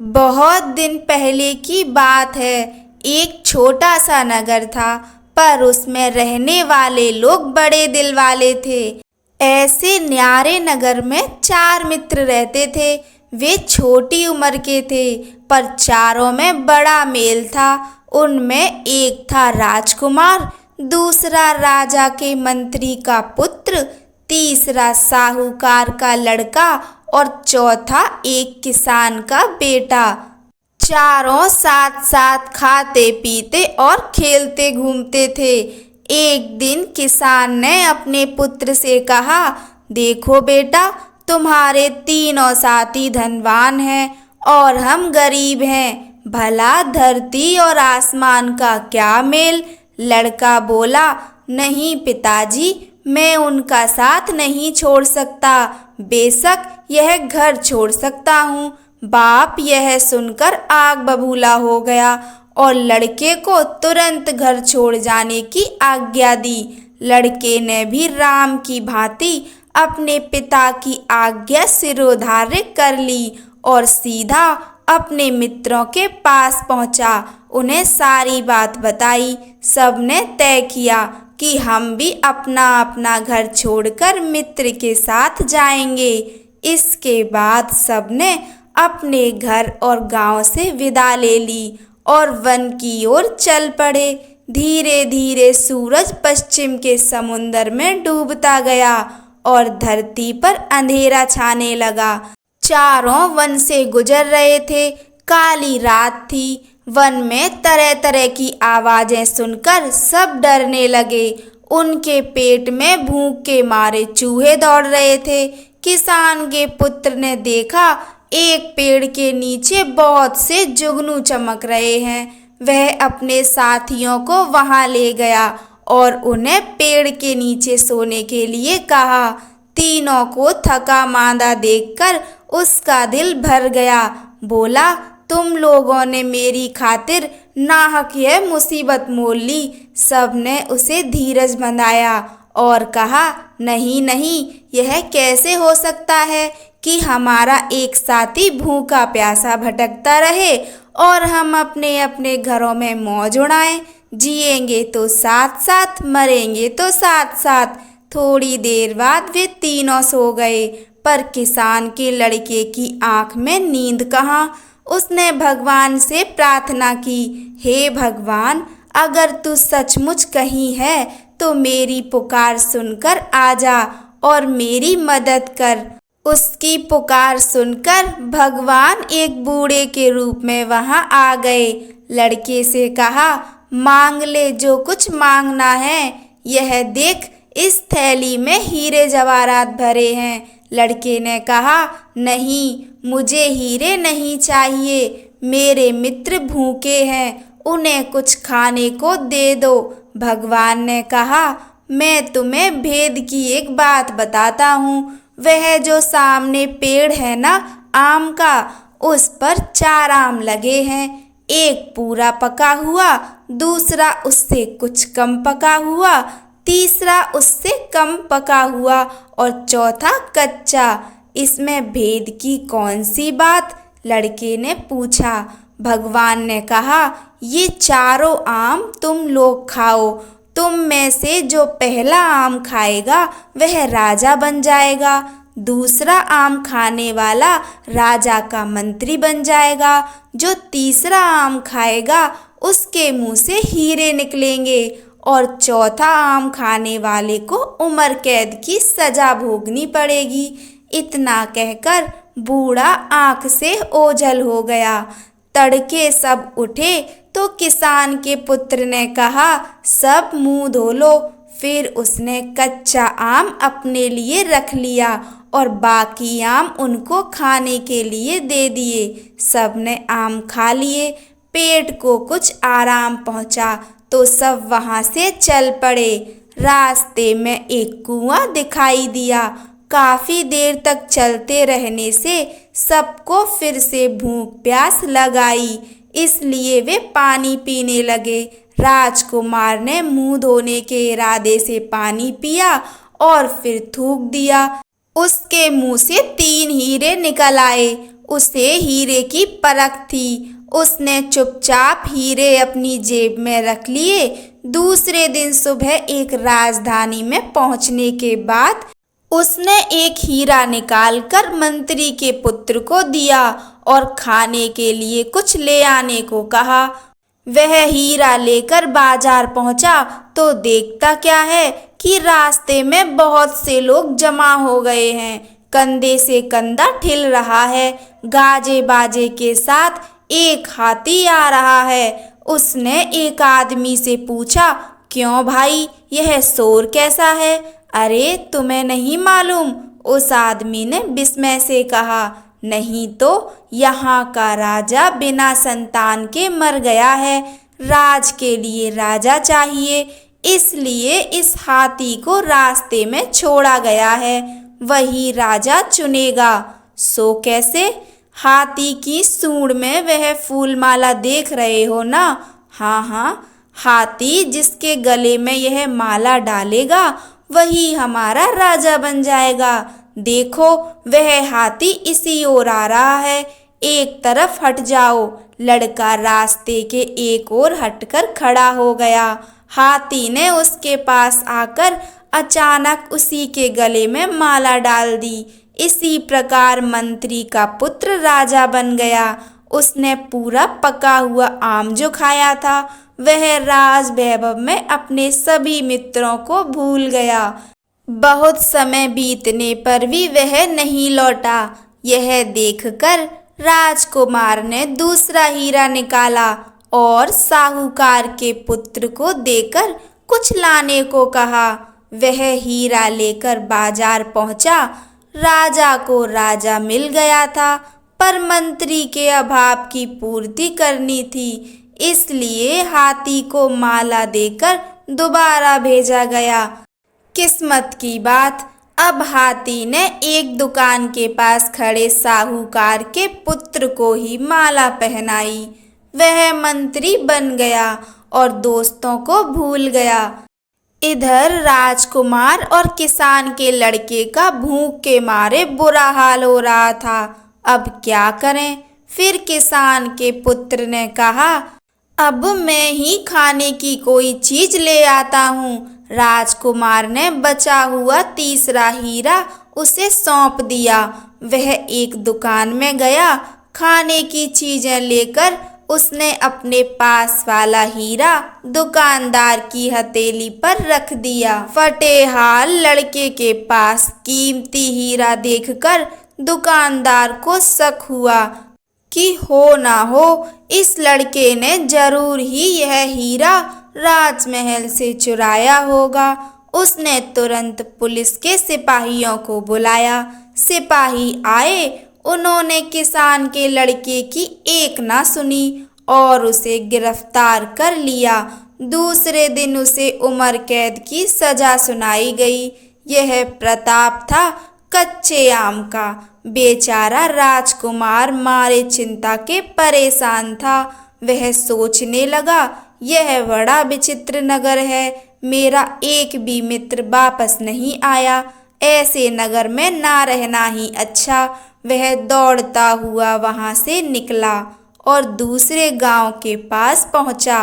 बहुत दिन पहले की बात है। एक छोटा सा नगर था, पर उसमें रहने वाले लोग बड़े दिल वाले थे। ऐसे न्यारे नगर में 4 मित्र रहते थे। वे छोटी उम्र के थे, पर चारों में बड़ा मेल था। उनमें एक था राजकुमार, दूसरा राजा के मंत्री का पुत्र, तीसरा साहूकार का लड़का और चौथा एक किसान का बेटा। चारों साथ साथ खाते पीते और खेलते घूमते थे। एक दिन किसान ने अपने पुत्र से कहा, देखो बेटा, तुम्हारे तीनों साथी धनवान हैं और हम गरीब हैं। भला धरती और आसमान का क्या मेल। लड़का बोला, नहीं पिताजी, मैं उनका साथ नहीं छोड़ सकता। बेशक यह घर छोड़ सकता हूँ। बाप यह सुनकर आग बबूला हो गया और लड़के को तुरंत घर छोड़ जाने की आज्ञा दी। लड़के ने भी राम की भांति अपने पिता की आज्ञा सिरोधार्य कर ली और सीधा अपने मित्रों के पास पहुंचा। उन्हें सारी बात बताई। सबने तय किया कि हम भी अपना अपना घर छोड़कर मित्र के साथ जाएंगे। इसके बाद सबने अपने घर और गांव से विदा ले ली और वन की ओर चल पड़े। धीरे धीरे सूरज पश्चिम के समुंदर में डूबता गया और धरती पर अंधेरा छाने लगा। चारों वन से गुजर रहे थे। काली रात थी। वन में तरह तरह की आवाजें सुनकर सब डरने लगे। उनके पेट में भूख के मारे चूहे दौड़ रहे थे। किसान के पुत्र ने देखा, एक पेड़ के नीचे बहुत से जुगनू चमक रहे हैं। वह अपने साथियों को वहां ले गया और उन्हें पेड़ के नीचे सोने के लिए कहा। तीनों को थका मांदा देखकर उसका दिल भर गया। बोला, तुम लोगों ने मेरी खातिर नाहक यह मुसीबत मोल ली। सबने उसे धीरज बंधाया और कहा, नहीं नहीं, यह कैसे हो सकता है कि हमारा एक साथी भूखा प्यासा भटकता रहे और हम अपने अपने घरों में मौज उड़ाएं। जिएंगे तो साथ साथ, मरेंगे तो साथ साथ। थोड़ी देर बाद वे तीनों सो गए, पर किसान के लड़के की आंख में नींद कहाँ। उसने भगवान से प्रार्थना की, हे भगवान, अगर तू सचमुच कहीं है तो मेरी पुकार सुनकर आजा और मेरी मदद कर। उसकी पुकार सुनकर भगवान एक बूढ़े के रूप में वहां आ गए। लड़के से कहा, मांग ले जो कुछ मांगना है। यह देख, इस थैली में हीरे जवाहरात भरे हैं। लड़के ने कहा, नहीं, मुझे हीरे नहीं चाहिए। मेरे मित्र भूखे हैं, उन्हें कुछ खाने को दे दो। भगवान ने कहा, मैं तुम्हें भेद की एक बात बताता हूँ। वह जो सामने पेड़ है ना, आम का, उस पर 4 आम लगे हैं। एक पूरा पका हुआ, दूसरा उससे कुछ कम पका हुआ, तीसरा उससे कम पका हुआ और चौथा कच्चा। इसमें भेद की कौन सी बात? लड़के ने पूछा। भगवान ने कहा, ये चारों आम तुम लोग खाओ। तुम में से जो पहला आम खाएगा वह राजा बन जाएगा। दूसरा आम खाने वाला राजा का मंत्री बन जाएगा। जो तीसरा आम खाएगा उसके मुंह से हीरे निकलेंगे और चौथा आम खाने वाले को उम्र कैद की सजा भोगनी पड़ेगी। इतना कहकर बूढ़ा आंख से ओझल हो गया। तड़के सब उठे तो किसान के पुत्र ने कहा, सब मुंह धो लो। फिर उसने कच्चा आम अपने लिए रख लिया और बाकी आम उनको खाने के लिए दे दिए। सबने आम खा लिए। पेट को कुछ आराम पहुंचा तो सब वहां से चल पड़े। रास्ते में एक कुआं दिखाई दिया। काफी देर तक चलते रहने से सबको फिर से भूख प्यास लग आई, इसलिए वे पानी पीने लगे। राजकुमार ने मुंह धोने के इरादे से पानी पिया और फिर थूक दिया। उसके मुंह से 3 हीरे निकल आए। उसे हीरे की परख थी। उसने चुपचाप हीरे अपनी जेब में रख लिए। दूसरे दिन सुबह एक राजधानी में पहुंचने के बाद उसने एक हीरा निकालकर मंत्री के पुत्र को दिया और खाने के लिए कुछ ले आने को कहा। वह हीरा लेकर बाजार पहुंचा तो देखता क्या है कि रास्ते में बहुत से लोग जमा हो गए हैं। कंधे से कंधा ठिल रहा है। गाजे बाजे के साथ एक हाथी आ रहा है। उसने एक आदमी से पूछा, क्यों भाई, यह शोर कैसा है? अरे तुम्हें नहीं मालूम? उस आदमी ने विस्मय से कहा, नहीं तो, यहाँ का राजा बिना संतान के मर गया है। राज के लिए राजा चाहिए, इसलिए इस हाथी को रास्ते में छोड़ा गया है। वही राजा चुनेगा। सो कैसे? हाथी की सूंड में वह फूलमाला देख रहे हो ना? हाँ हाँ, हाथी जिसके गले में यह माला डालेगा वही हमारा राजा बन जाएगा। देखो, वह हाथी इसी ओर आ रहा है। एक तरफ हट जाओ। लड़का रास्ते के एक ओर हटकर खड़ा हो गया। हाथी ने उसके पास आकर अचानक उसी के गले में माला डाल दी। इसी प्रकार मंत्री का पुत्र राजा बन गया। उसने पूरा पका हुआ आम जो खाया था वह राज वैभव में अपने सभी मित्रों को भूल गया। बहुत समय बीतने पर भी वह नहीं लौटा। यह देखकर राजकुमार ने दूसरा हीरा निकाला और साहूकार के पुत्र को देकर कुछ लाने को कहा। वह हीरा लेकर बाजार पहुंचा। राजा को राजा मिल गया था, पर मंत्री के अभाव की पूर्ति करनी थी, इसलिए हाथी को माला देकर दोबारा भेजा गया। किस्मत की बात, अब हाथी ने एक दुकान के पास खड़े साहूकार के पुत्र को ही माला पहनाई। वह मंत्री बन गया और दोस्तों को भूल गया। इधर राजकुमार और किसान के लड़के का भूख के मारे बुरा हाल हो रहा था। अब क्या करें? फिर किसान के पुत्र ने कहा, अब मैं ही खाने की कोई चीज ले आता हूँ। राजकुमार ने बचा हुआ तीसरा हीरा उसे सौंप दिया। वह एक दुकान में गया। खाने की चीजें लेकर उसने अपने पास वाला हीरा दुकानदार की हथेली पर रख दिया। फटेहाल लड़के के पास कीमती हीरा देखकर दुकानदार को शक हुआ कि हो ना हो इस लड़के ने जरूर ही यह हीरा राजमहल से चुराया होगा। उसने तुरंत पुलिस के सिपाहियों को बुलाया। सिपाही आए। उन्होंने किसान के लड़के की एक ना सुनी और उसे गिरफ्तार कर लिया। दूसरे दिन उसे उम्र कैद की सजा सुनाई गई। यह प्रताप था कच्चे आम का। बेचारा राजकुमार मारे चिंता के परेशान था। वह सोचने लगा, यह बड़ा विचित्र नगर है। मेरा एक भी मित्र वापस नहीं आया। ऐसे नगर में ना रहना ही अच्छा। वह दौड़ता हुआ वहां से निकला और दूसरे गांव के पास पहुंचा।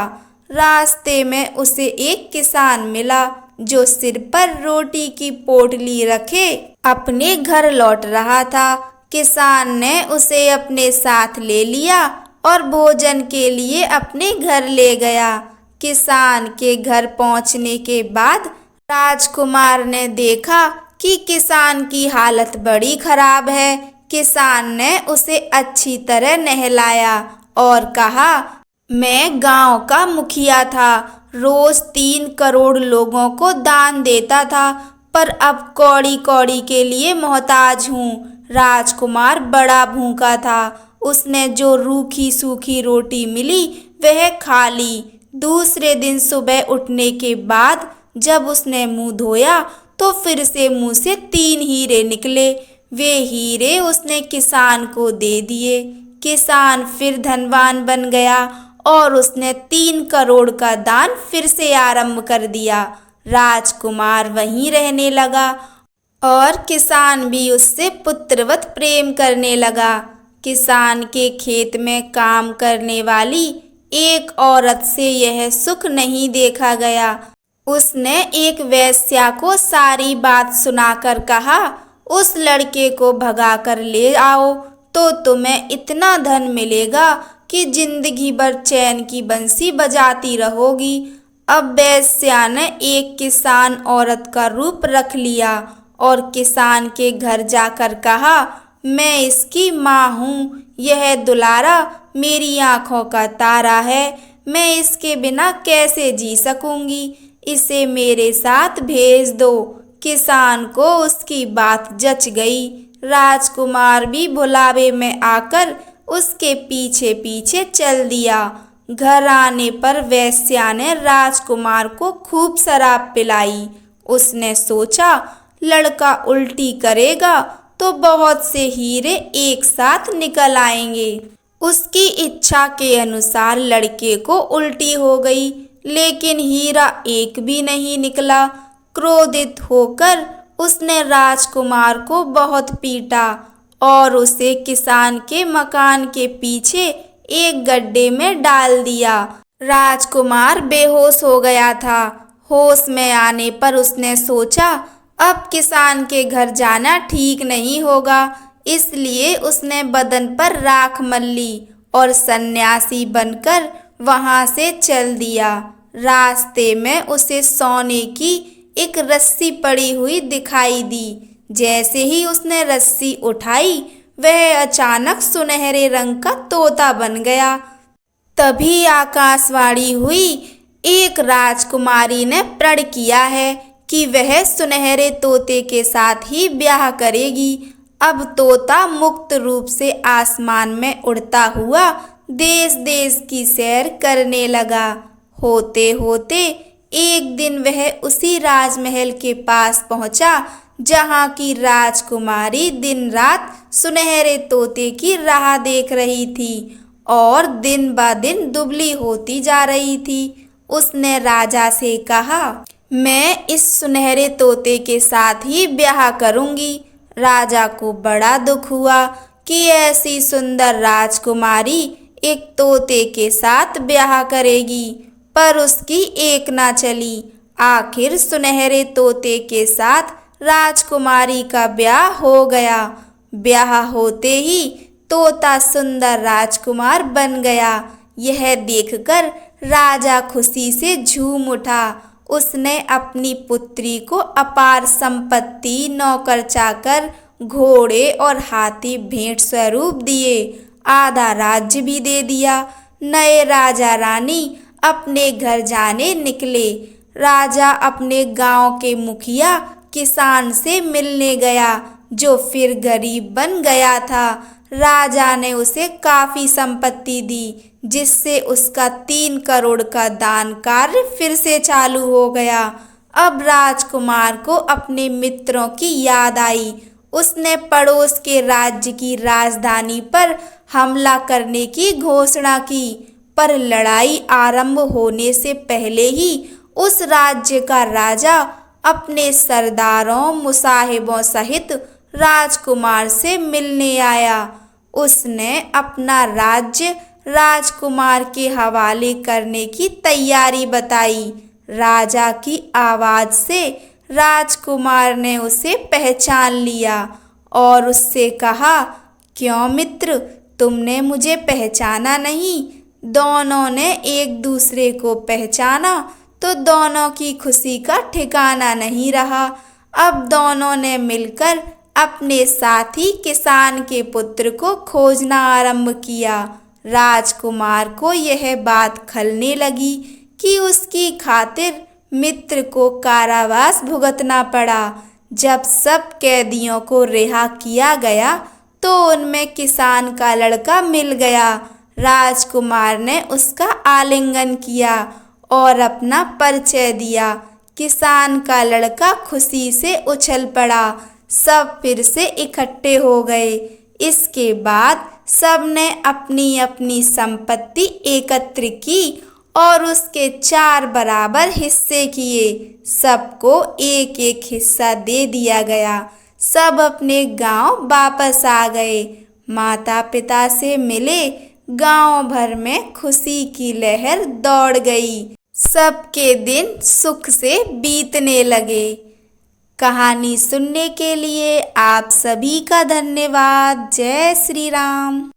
रास्ते में उसे एक किसान मिला जो सिर पर रोटी की पोटली रखे अपने घर लौट रहा था। किसान ने उसे अपने साथ ले लिया और भोजन के लिए अपने घर ले गया। किसान के घर पहुंचने के बाद राजकुमार ने देखा कि किसान की हालत बड़ी खराब है। किसान ने उसे अच्छी तरह नहलाया और कहा, मैं गांव का मुखिया था। रोज 3 करोड़ लोगों को दान देता था, पर अब कौड़ी कौड़ी के लिए मोहताज हूँ। राजकुमार बड़ा भूखा था। उसने जो रूखी सूखी रोटी मिली वह खा ली। दूसरे दिन सुबह उठने के बाद जब उसने मुंह धोया तो फिर से मुंह से 3 हीरे निकले। वे हीरे उसने किसान को दे दिए। किसान फिर धनवान बन गया और उसने 3 करोड़ का दान फिर से आरंभ कर दिया। राजकुमार वहीं रहने लगा और किसान भी उससे पुत्रवत प्रेम करने लगा। किसान के खेत में काम करने वाली एक औरत से यह सुख नहीं देखा गया। उसने एक वेश्या को सारी बात सुनाकर कहा, उस लड़के को भगा कर ले आओ तो तुम्हें इतना धन मिलेगा कि जिंदगी भर चैन की बंसी बजाती रहोगी। अब वेश्या ने एक किसान औरत का रूप रख लिया और किसान के घर जाकर कहा, मैं इसकी माँ हूँ, यह दुलारा मेरी आँखों का तारा है, मैं इसके बिना कैसे जी सकूंगी, इसे मेरे साथ भेज दो। किसान को उसकी बात जच गई। राजकुमार भी भुलावे में आकर उसके पीछे पीछे चल दिया। घर आने पर वेश्या ने राजकुमार को खूब शराब पिलाई। उसने सोचा, लड़का उल्टी करेगा तो बहुत से हीरे एक साथ निकल आएंगे। उसकी इच्छा के अनुसार लड़के को उल्टी हो गई, लेकिन हीरा एक भी नहीं निकला। क्रोधित होकर उसने राजकुमार को बहुत पीटा और उसे किसान के मकान के पीछे एक गड्ढे में डाल दिया। राजकुमार बेहोश हो गया था। होश में आने पर उसने सोचा, अब किसान के घर जाना ठीक नहीं होगा, इसलिए उसने बदन पर राख मल ली और सन्यासी बनकर वहां से चल दिया। रास्ते में उसे सोने की एक रस्सी पड़ी हुई दिखाई दी। जैसे ही उसने रस्सी उठाई, वह अचानक सुनहरे रंग का तोता बन गया। तभी आकाशवाणी हुई, एक राजकुमारी ने प्रण किया है कि वह सुनहरे तोते के साथ ही ब्याह करेगी। अब तोता मुक्त रूप से आसमान में उड़ता हुआ देश देश की सैर करने लगा। होते होते एक दिन वह उसी राजमहल के पास पहुंचा जहां की राजकुमारी दिन रात सुनहरे तोते की राह देख रही थी और दिन ब दिन दुबली होती जा रही थी। उसने राजा से कहा, मैं इस सुनहरे तोते के साथ ही ब्याह करूंगी। राजा को बड़ा दुख हुआ कि ऐसी सुंदर राजकुमारी एक तोते के साथ ब्याह करेगी, पर उसकी एक ना चली। आखिर सुनहरे तोते के साथ राजकुमारी का ब्याह हो गया। ब्याह होते ही तोता सुंदर राजकुमार बन गया। यह देखकर राजा खुशी से झूम उठा। उसने अपनी पुत्री को अपार संपत्ति, नौकर चाकर, घोड़े और हाथी भेंट स्वरूप दिए। आधा राज्य भी दे दिया। नए राजा रानी अपने घर जाने निकले। राजा अपने गांव के मुखिया किसान से मिलने गया, जो फिर गरीब बन गया था। राजा ने उसे काफी संपत्ति दी, जिससे उसका 3 करोड़ का दान कार्य फिर से चालू हो गया। अब राजकुमार को अपने मित्रों की याद आई। उसने पड़ोस के राज्य की राजधानी पर हमला करने की घोषणा की, पर लड़ाई आरंभ होने से पहले ही उस राज्य का राजा अपने सरदारों, मुसाहिबों सहित राजकुमार से मिलने आया। उसने अपना राज्य राजकुमार के हवाले करने की तैयारी बताई। राजा की आवाज से राजकुमार ने उसे पहचान लिया और उससे कहा, क्यों मित्र, तुमने मुझे पहचाना नहीं? दोनों ने एक दूसरे को पहचाना तो दोनों की खुशी का ठिकाना नहीं रहा। अब दोनों ने मिलकर अपने साथी किसान के पुत्र को खोजना आरंभ किया। राजकुमार को यह बात खलने लगी कि उसकी खातिर मित्र को कारावास भुगतना पड़ा। जब सब कैदियों को रिहा किया गया तो उनमें किसान का लड़का मिल गया। राजकुमार ने उसका आलिंगन किया और अपना परिचय दिया। किसान का लड़का खुशी से उछल पड़ा। सब फिर से इकट्ठे हो गए। इसके बाद सबने अपनी अपनी संपत्ति एकत्र की और उसके 4 बराबर हिस्से किए। सबको एक एक हिस्सा दे दिया गया। सब अपने गांव वापस आ गए। माता पिता से मिले, गांव भर में खुशी की लहर दौड़ गई। सबके दिन सुख से बीतने लगे। कहानी सुनने के लिए आप सभी का धन्यवाद। जय श्री राम।